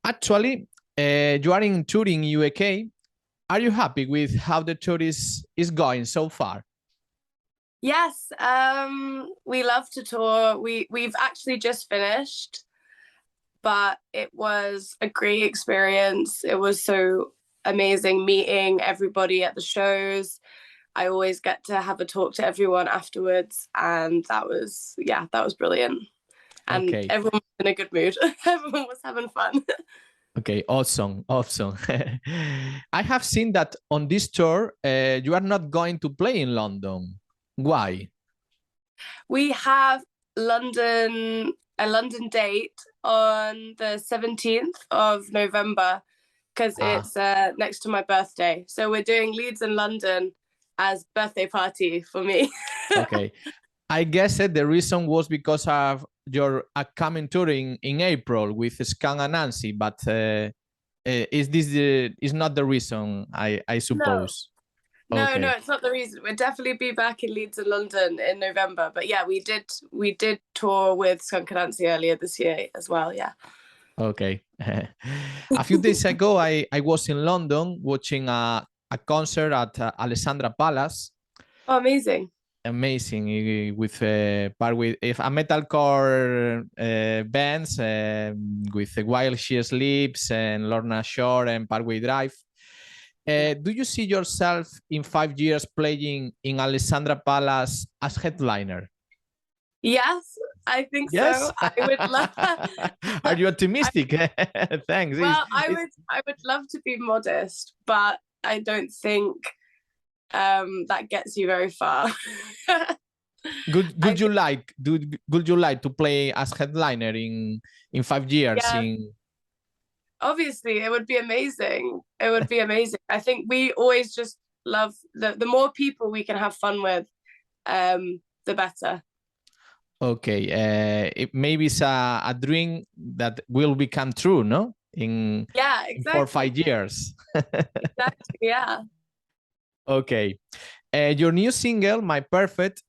Actually, you are in touring UK. Are you happy with how the tour is going so far? Yes, we love to tour. We've actually just finished, but it was a great experience. It was so amazing meeting everybody at the shows. I always get to have a talk to everyone afterwards, and that was brilliant. And Okay. everyone was in a good mood. Everyone was having fun. Okay, awesome, awesome. I have seen that on this tour, you are not going to play in London. Why? We have a London date on the 17th of November because Ah, it's next to my birthday. So we're doing Leeds and London as birthday party for me. okay. I guess the reason was because of your upcoming tour in April with Scan and Nancy, but is this is not the reason? I No, suppose. no, Okay. it's not the reason. We'll definitely be back in Leeds and London in November. But yeah, we did tour with Skunk Anansi earlier this year as well. Yeah. Okay. A few days ago, I was in London watching a concert at Alessandra Palace. Oh, amazing. Amazing with part with if a metalcore bands with While She Sleeps and Lorna Shore and Parkway Drive. Yeah. Do you see yourself in 5 years playing in Alessandra Palace as headliner? Yes, I think Yes. so. I would love. Are you optimistic? Thanks. I would love to be modest, but I don't think that gets you very far. I Would you think like would you like to play as headliner in 5 years yeah, in obviously it would be amazing. It would be amazing. I think we always just love the more people we can have fun with, the better. Okay, maybe it's a dream that will become true, no? Yeah, In 4 or exactly. 5 years. Exactly. Yeah. Okay, your new single, "My Perfect,"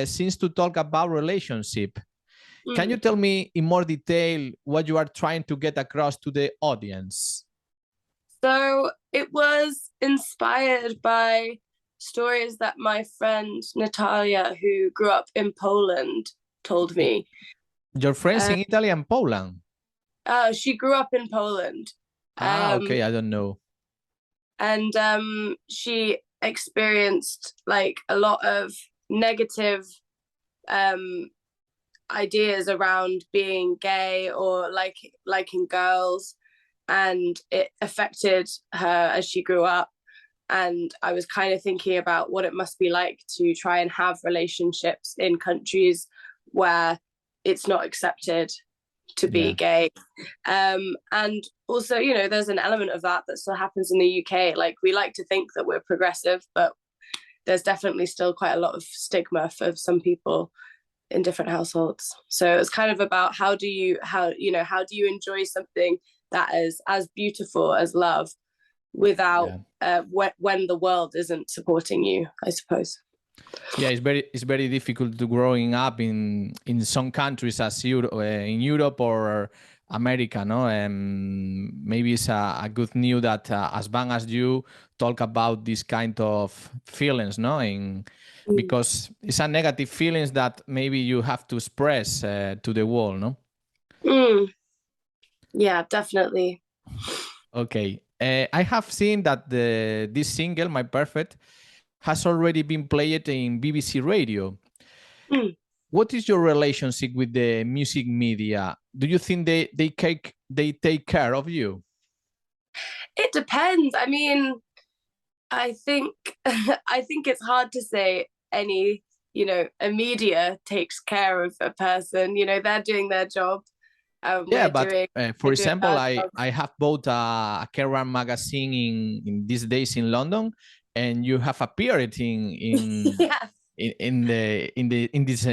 seems to talk about relationship. Can you Mm. tell me in more detail what you are trying to get across to the audience? So it was inspired by stories that my friend Natalia, who grew up in Poland, told me. Your friends Uh, in Italy and Poland. she grew up in Poland, Ah, um, okay, I don't know. and she experienced like a lot of negative um, ideas around being gay or liking girls, and it affected her as she grew up. And I was kind of thinking about what it must be like to try and have relationships in countries where it's not accepted to be Yeah. gay. And also, there's an element of that still happens in the UK. Like, we like to think that we're progressive, but there's definitely still quite a lot of stigma for some people in different households. So it's kind of about how do you enjoy something that is as beautiful as love without Yeah. when the world isn't supporting you, I suppose. Yeah, it's very difficult to growing up in some countries as in Europe or America, no? And maybe it's a good news that as long as you talk about this kind of feelings, no? Mm. Because it's a negative feelings that maybe you have to express to the world, no? Mm. Yeah, definitely. Okay. I have seen that this single, "My Perfect," has already been played in BBC Radio. Mm. What is your relationship with the music media? Do you think they take care of you? It depends. I mean, I think I think it's hard to say any, a media takes care of a person. They're doing their job, and Yeah, but for we're doing example, our I job. I have bought a Kerrang magazine in these days in London, and you have appeared Yeah. in this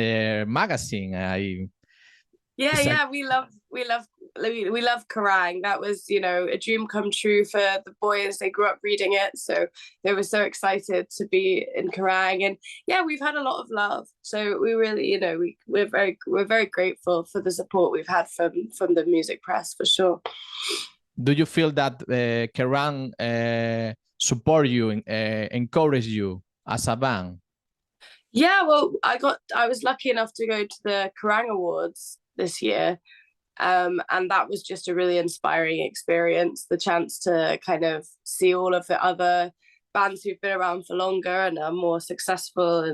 magazine. Yeah, It's like yeah, we love Kerrang. That was, a dream come true for the boys. They grew up reading it, so they were so excited to be in Kerrang. And yeah, we've had a lot of love. So we really, we're very grateful for the support we've had from the music press for sure. Do you feel that Kerrang support you, encourage you as a band? Yeah, well, I was lucky enough to go to the Kerrang Awards this year. And that was just a really inspiring experience, the chance to kind of see all of the other bands who've been around for longer and are more successful,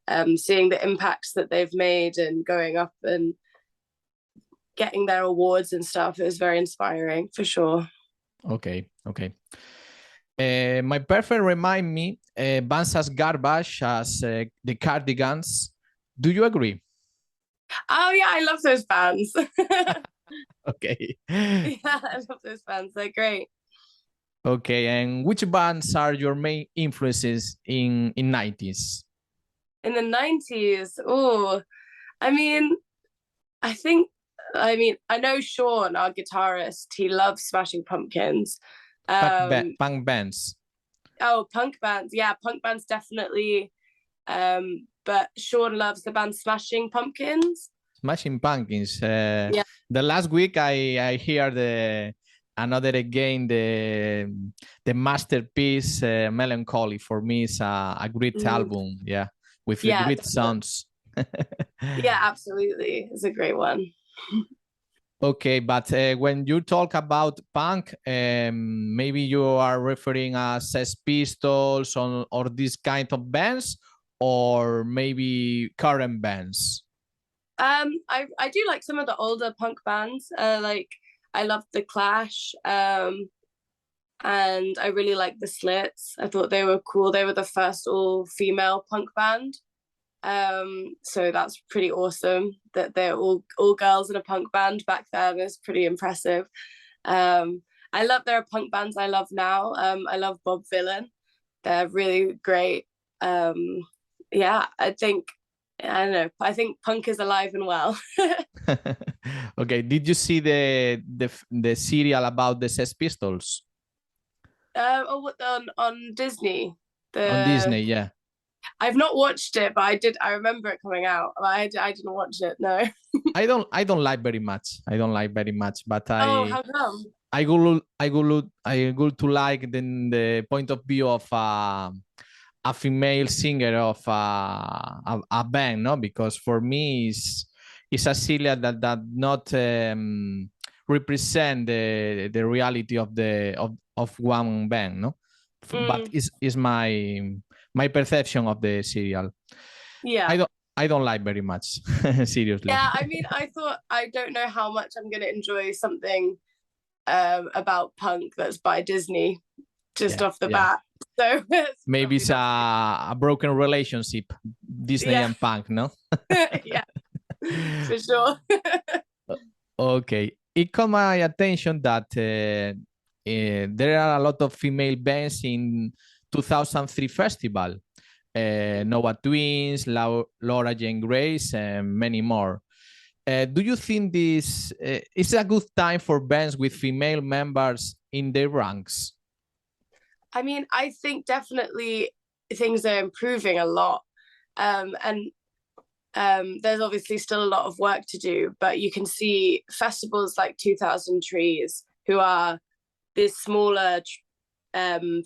and seeing the impacts that they've made and going up and getting their awards and stuff. It was very inspiring for sure. Okay. My perfect remind me bands as Garbage, as the Cardigans. Do you agree? Oh yeah, I love those bands. Okay. Yeah, I love those bands. They're great. Okay, and which bands are your main influences in 90s? In the 90s, oh, I mean, I think, I know Sean, our guitarist, he loves Smashing Pumpkins. Punk bands. Oh, punk bands. Yeah, punk bands definitely. But Sean loves the band Smashing Pumpkins. Smashing Pumpkins. Yeah. The last week I hear another again the masterpiece Melancholy. For me is a great album. Yeah, with Yeah, great definitely. sounds. Yeah, absolutely. It's a great one. Okay, but when you talk about punk, maybe you are referring as Sex Pistols or this kind of bands, or maybe current bands. I do like some of the older punk bands. Like I love the Clash. And I really like the Slits. I thought they were cool. They were the first all-female punk band. So that's pretty awesome that they're all girls in a punk band back then. Is pretty impressive. I love there are punk bands I love now. I love Bob Vylan. They're really great. Yeah, I don't know. I think punk is alive and well. Okay, did you see the serial about the Sex Pistols On Disney. on Disney? Yeah, I've not watched it, but I did. I remember it coming out. I didn't watch it. No. I don't like very much. I don't like very much, but Oh, how come? I go to like the point of view of a female singer of a band, no? Because for me it's a serial that not represent the reality of one band, no? But is my perception of the serial. Yeah. I don't like very much, seriously. Yeah, I don't know how much I'm gonna enjoy something about punk that's by Disney just off the bat. So maybe it's a broken relationship, Disney and punk, no? Yeah, for sure. Okay, it caught my attention that there are a lot of female bands in 2003 festival. Nova Twins, Laura Jane Grace, and many more. Do you think this is a good time for bands with female members in their ranks? I mean, I think definitely things are improving a lot. And there's obviously still a lot of work to do, but you can see festivals like 2000 Trees, who are these smaller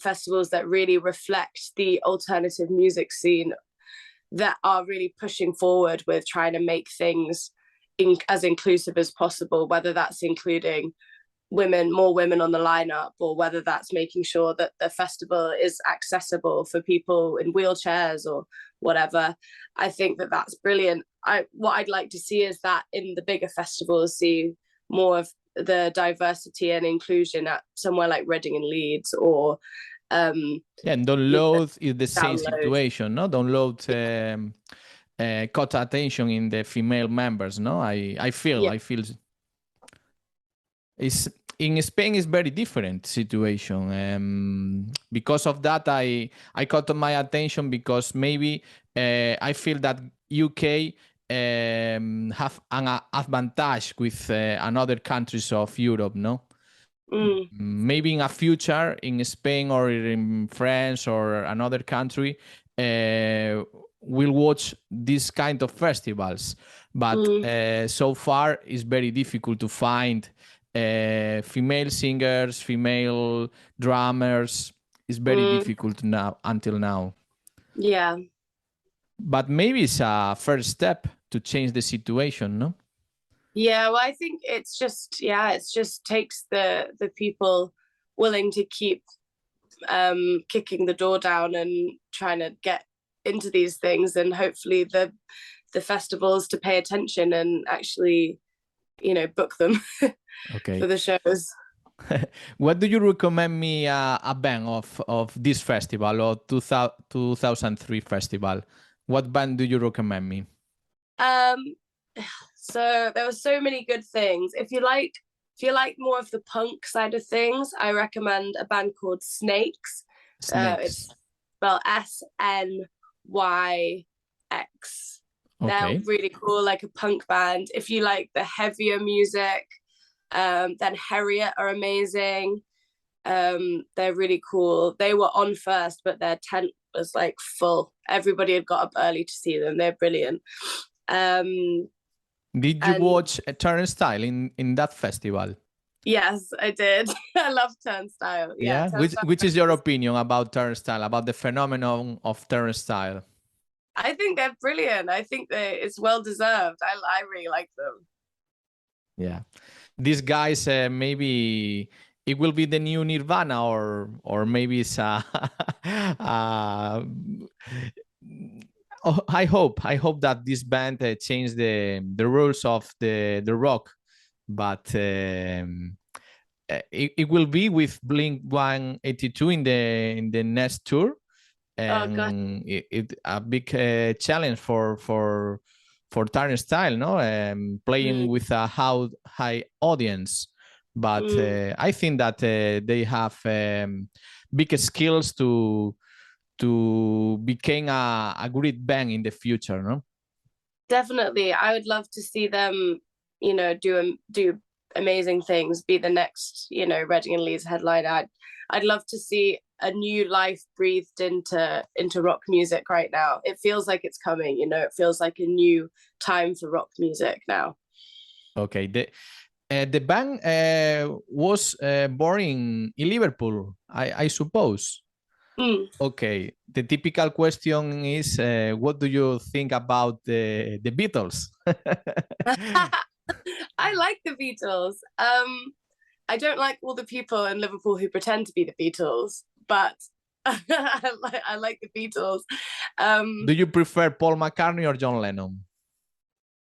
festivals that really reflect the alternative music scene, that are really pushing forward with trying to make things as inclusive as possible, whether that's including more women on the lineup, or whether that's making sure that the festival is accessible for people in wheelchairs or whatever. I think that that's brilliant. What I'd like to see is that in the bigger festivals, see more of the diversity and inclusion at somewhere like Reading and Leeds, or and Download is the same Download. situation, no? Download caught attention in the female members, no? I feel it's in Spain is very different situation. Because of that, I caught my attention because maybe I feel that UK have an advantage with another countries of Europe, no? Maybe in a future in Spain or in France or another country, we'll watch this kind of festivals. But so far, it's very difficult to find female singers, female drummers. It's very difficult now until now. Yeah. But maybe it's a first step to change the situation, no? Yeah, well, I think it's just takes the people willing to keep kicking the door down and trying to get into these things, and hopefully the festivals to pay attention and actually, book them Okay. for the shows. What do you recommend me a band of this festival or 2003 festival? What band do you recommend me? So there were so many good things. If you like more of the punk side of things, I recommend a band called Snakes. It's spelled SNYX. Okay. They're really cool, like a punk band. If you like the heavier music, then Harriet are amazing. They're really cool. They were on first, but their tent was like full. Everybody had got up early to see them. They're brilliant. Did you watch Turnstile in that festival? Yes, I did. I love Turnstile. Yeah. Turnstile. Which is your opinion about Turnstile, about the phenomenon of Turnstile? I think they're brilliant. I think it's well deserved. I really like them. Yeah. These guys, maybe it will be the new Nirvana, or maybe it's I hope that this band change the rules of the rock, but it will be with Blink 182 in the next tour, and it a big challenge for Turnstile, no, playing with a high audience, but I think that they have big skills to become a great band in the future, no? Definitely. I would love to see them, do amazing things, be the next, Reading and Leeds headliner. I'd love to see a new life breathed into rock music right now. It feels like it's coming, it feels like a new time for rock music now. Okay. The band was born in Liverpool, I suppose. Okay. The typical question is, what do you think about the Beatles? I like the Beatles. I don't like all the people in Liverpool who pretend to be the Beatles, but I like the Beatles. Do you prefer Paul McCartney or John Lennon?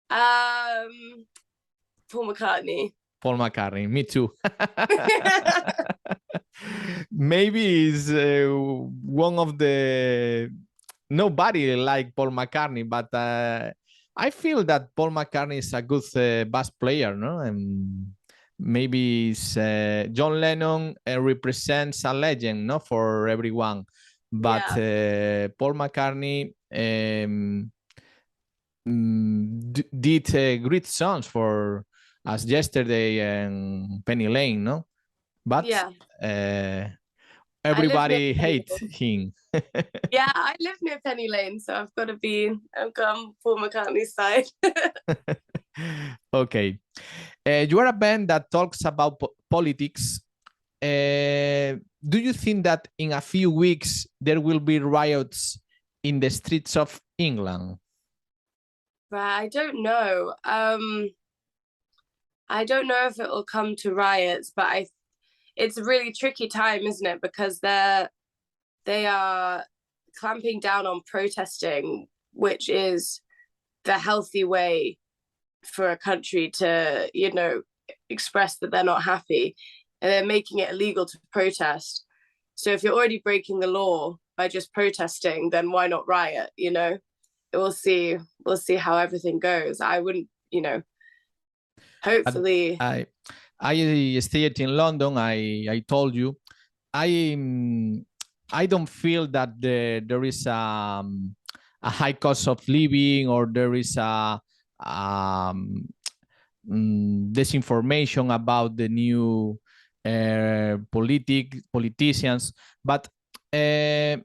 Paul McCartney. Paul McCartney, me too. Maybe is one of the nobody like Paul McCartney, but I feel that Paul McCartney is a good bass player, no? And maybe John Lennon represents a legend, no, for everyone, but Paul McCartney did great songs for As Yesterday and Penny Lane, no? But everybody hates him. Yeah, I live near Penny Lane, so I've got on Paul McCartney's side. Okay. You are a band that talks about politics. Do you think that in a few weeks there will be riots in the streets of England? I don't know. I don't know if it will come to riots, but it's a really tricky time, isn't it? Because they are clamping down on protesting, which is the healthy way for a country to, express that they're not happy, and they're making it illegal to protest. So if you're already breaking the law by just protesting, then why not riot? We'll see how everything goes. I wouldn't, hopefully. I stayed in London. I told you, I don't feel that there is a high cost of living, or there is a disinformation about the new politicians, but I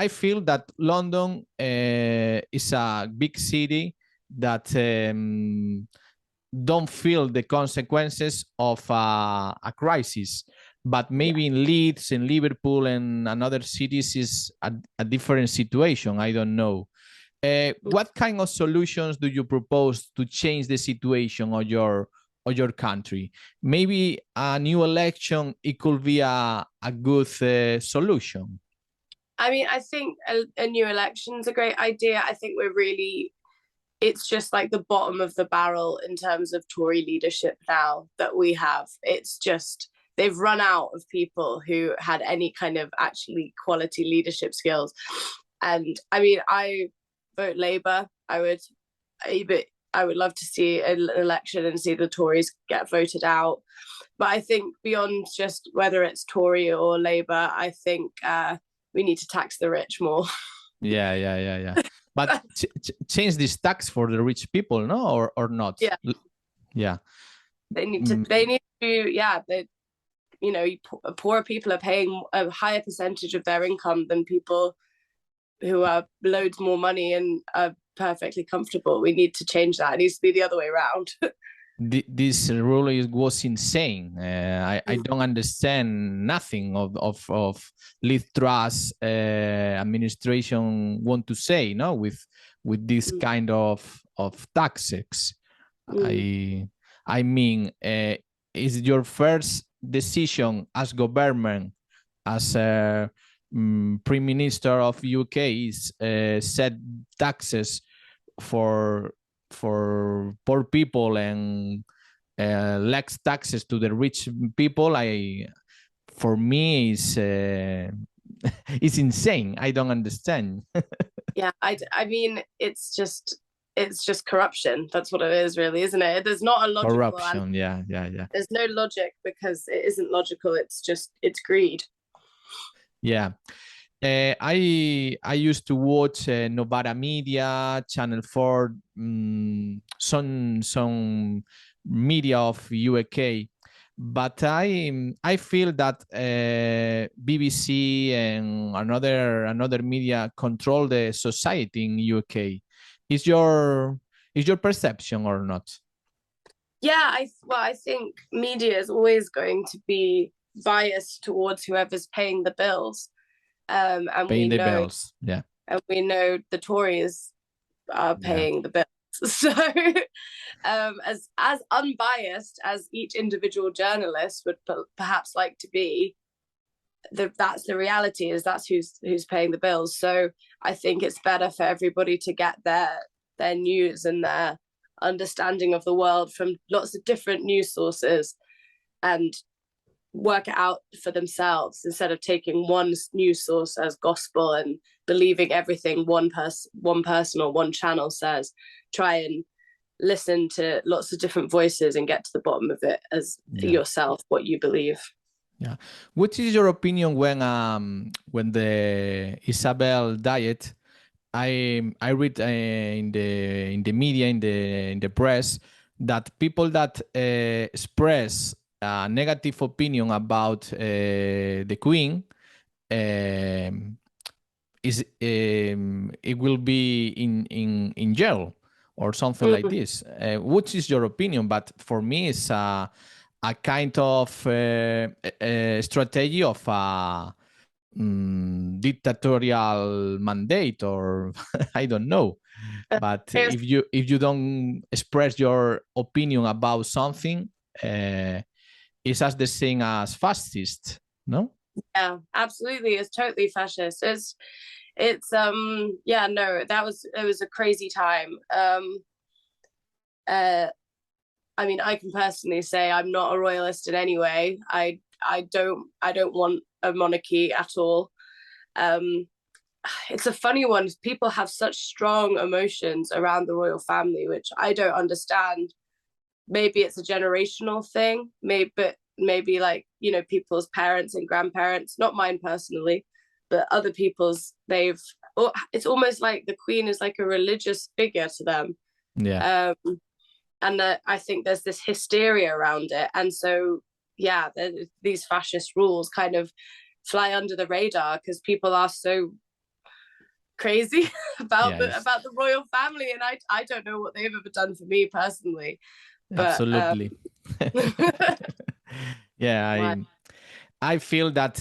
feel that London is a big city that don't feel the consequences of a crisis. But maybe in Leeds, in Liverpool, and other cities is a different situation. I don't know. What kind of solutions do you propose to change the situation of your country? Maybe a new election, it could be a good solution. I mean, I think a new election's a great idea. I think it's just like the bottom of the barrel in terms of Tory leadership now that we have. It's just, they've run out of people who had any kind of actually quality leadership skills. And I mean, I vote Labour. I would love to see an election and see the Tories get voted out. But I think beyond just whether it's Tory or Labour, I think we need to tax the rich more. Yeah. But change this tax for the rich people, no, or not? Yeah. They need to. Yeah. Poor people are paying a higher percentage of their income than people who are loads more money and are perfectly comfortable. We need to change that. It needs to be the other way around. This rule was insane. I don't understand nothing of Liz Truss administration want to say, no, with this kind of taxes. I mean, is your first decision as government, as Prime Minister of UK, is set taxes for poor people and less taxes to the rich people? For me is it's insane. I don't understand. Yeah, I mean, it's just corruption. That's what it is, really, isn't it? There's not a logical Corruption. Yeah. There's no logic because it isn't logical. It's greed. Yeah. I used to watch Novara Media, Channel 4, some media of UK, but I feel that BBC and another media control the society in UK. Is your perception or not? Yeah, I think media is always going to be biased towards whoever's paying the bills. And paying the bills, yeah. And we know the Tories are paying the bills. So as unbiased as each individual journalist would perhaps like to be, that's the reality, is that's who's paying the bills. So I think it's better for everybody to get their news and their understanding of the world from lots of different news sources and work it out for themselves instead of taking one news source as gospel and believing everything one person or one channel says. Try and listen to lots of different voices and get to the bottom of it as yourself, what you believe. Yeah. What is your opinion when the Isabel died? I read in the media, in the press, that people that express a negative opinion about the Queen it will be in jail or something like this. What is your opinion? But for me, it's a kind of strategy of a dictatorial mandate, or I don't know. But if you don't express your opinion about something, it's as the same as fascist, no? Yeah, absolutely. It's totally fascist. It was a crazy time. I mean, I can personally say I'm not a royalist in any way. I don't want a monarchy at all. It's a funny one. People have such strong emotions around the royal family, which I don't understand. Maybe it's a generational thing, maybe like, people's parents and grandparents, not mine personally, but other people's, it's almost like the Queen is like a religious figure to them. Yeah. And I think there's this hysteria around it. And so, yeah, these fascist rules kind of fly under the radar because people are so crazy about the royal family. And I don't know what they've ever done for me personally. But Absolutely. Yeah, right. I feel that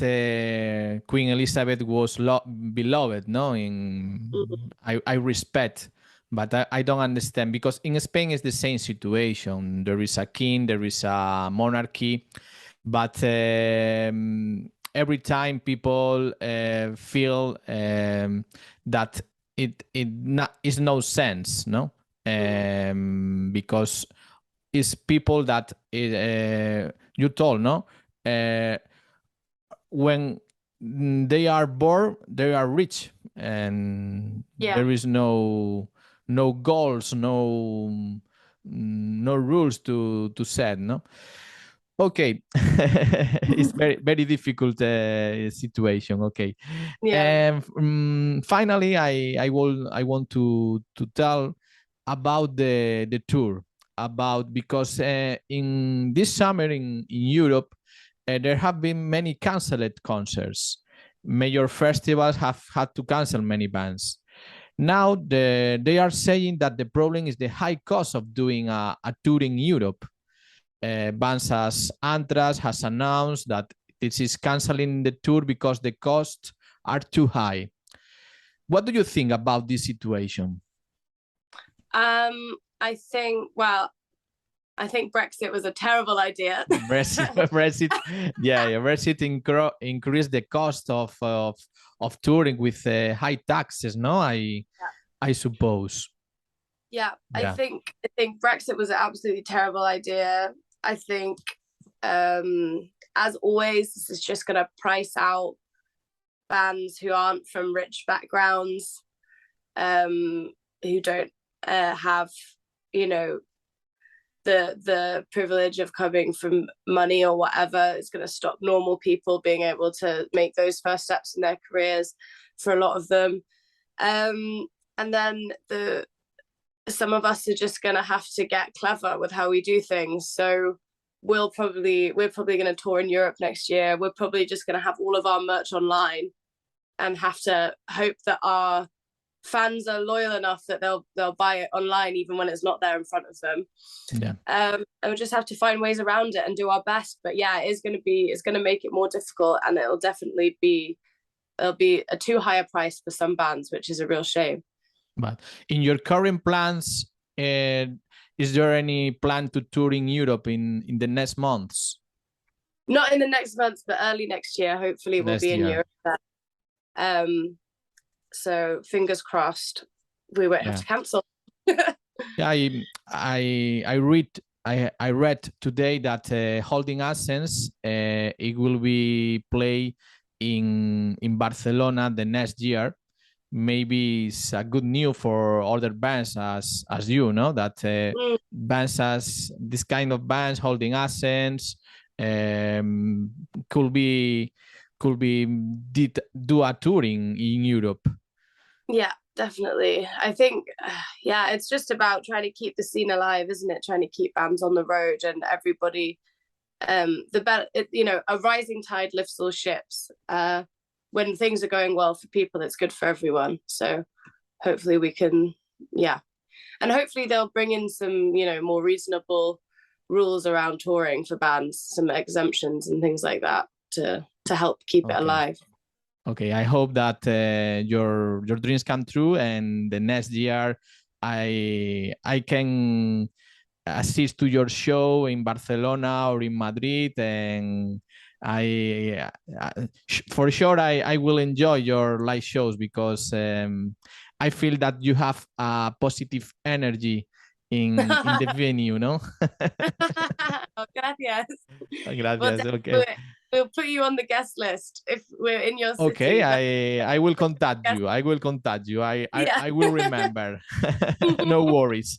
Queen Elizabeth was beloved, no? I respect, but I don't understand, because in Spain it's the same situation. There is a king, there is a monarchy, but every time people feel that it is no sense, no? Because it's people that you told, no? When they are born, they are rich, and there is no goals, no rules to set, no? Okay. It's very difficult situation. Okay. Yeah. And finally, I want to tell about the tour, about, because in this summer in Europe, there have been many canceled concerts. Major festivals have had to cancel many bands. Now they are saying that the problem is the high cost of doing a tour in Europe. Bands as Anthrax has announced that this is canceling the tour because the costs are too high. What do you think about this situation? I think, well, I think Brexit was a terrible idea. Brexit, yeah, Brexit increased the cost of touring with high taxes, no? I suppose. Yeah, I Yeah. think Brexit was an absolutely terrible idea. I think, as always, this is just going to price out bands who aren't from rich backgrounds, who don't have, you know, the privilege of coming from money or whatever. It's going to stop normal people being able to make those first steps in their careers for a lot of them. And then some of us are just going to have to get clever with how we do things. So we're probably going to tour in Europe next year. We're probably just going to have all of our merch online and have to hope that our fans are loyal enough that they'll buy it online even when it's not there in front of them. Yeah. And we'll just have to find ways around it and do our best. But yeah, it's going to make it more difficult, and it'll be a too high a price for some bands, which is a real shame. But in your current plans, is there any plan to tour in Europe in the next months? Not in the next months, but early next year. Hopefully, we'll be in Europe then. So fingers crossed, we won't have to cancel. Yeah, I read today that Holding Assens it will be play in Barcelona the next year. Maybe it's a good news for other bands as you know, that bands as this kind of bands, Holding Assens, could do a touring in Europe. Yeah, definitely. I think, yeah, it's just about trying to keep the scene alive, isn't it? Trying to keep bands on the road and everybody. A rising tide lifts all ships. When things are going well for people, it's good for everyone. So hopefully we can, yeah. And hopefully they'll bring in some, more reasonable rules around touring for bands, some exemptions and things like that to help keep it alive. Okay, I hope that your dreams come true, and the next year I can assist to your show in Barcelona or in Madrid, and for sure I will enjoy your live shows, because I feel that you have a positive energy in the venue, no? Oh, gracias. Gracias. Okay. We'll put you on the guest list if we're in your city. Okay, I will contact you. I will contact you. I will remember. No worries.